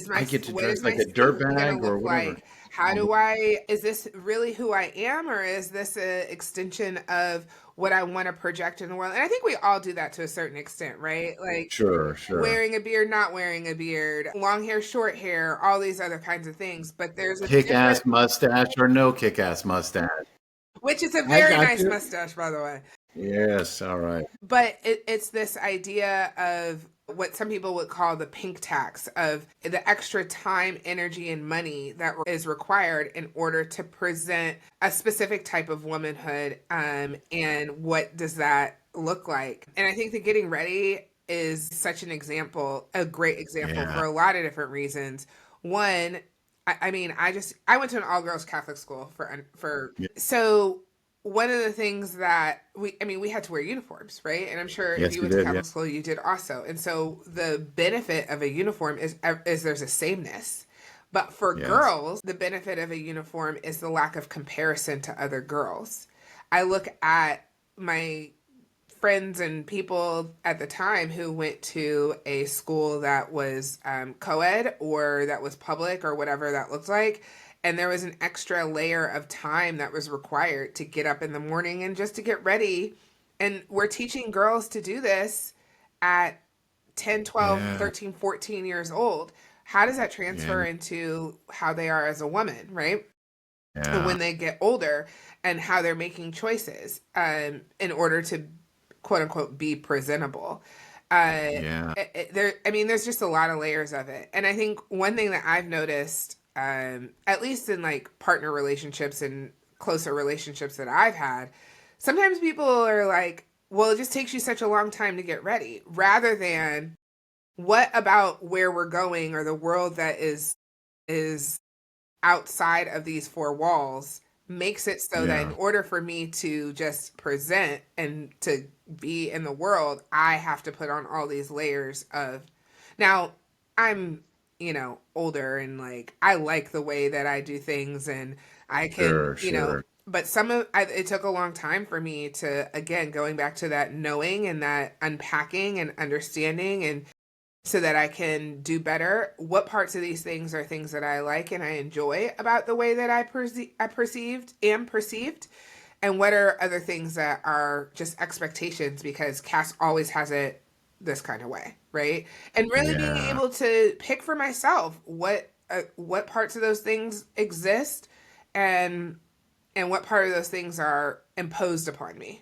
is I get to what is dress my like a skin going to dirtbag or look whatever. like? Is this really who I am, or is this an extension of what I want to project in the world? And I think we all do that to a certain extent, right? Like Sure, sure. wearing a beard, not wearing a beard, long hair, short hair, all these other kinds of things. But there's a different, Kick-ass mustache or no kick-ass mustache. which is a I very got nice you. mustache, by the way. Yes, all right. But it's this idea of what some people would call the pink tax of the extra time, energy, and money that is required in order to present a specific type of womanhood. And what does that look like? And I think that getting ready is such an example, a great example Yeah. for a lot of different reasons. One, I mean, I went to an all girls Catholic school Yeah. so one of the things that we had to wear uniforms, right? And I'm sure if Yes, you we went to did. Yeah. Catholic school, you did also. And so the benefit of a uniform is there's a sameness. But for Yes. girls, the benefit of a uniform is the lack of comparison to other girls. I look at my friends and people at the time who went to a school that was co-ed or that was public or whatever that looked like, and there was an extra layer of time that was required to get up in the morning and just to get ready, and we're teaching girls to do this at 10, 12, Yeah. 13, 14 years old. How does that transfer Yeah. into how they are as a woman, right? And Yeah. when they get older, and how they're making choices in order to quote unquote be presentable. Yeah. There's just a lot of layers of it. And I think one thing that I've noticed, at least in like partner relationships and closer relationships that I've had, sometimes people are like, well, it just takes you such a long time to get ready, rather than what about where we're going or the world that is outside of these four walls makes it so that in Yeah. order for me to just present and to be in the world, I have to put on all these layers of. Now, I'm, older, and like I like the way that I do things, and I can, Sure, sure. but it took a long time for me to, again, going back to that knowing and that unpacking and understanding, and so that I can do better. What parts of these things are things that I like and I enjoy about the way that I perceived, and what are other things that are just expectations because Cass always has it this kind of way, right? And really being Yeah. able to pick for myself what parts of those things exist, and what part of those things are imposed upon me.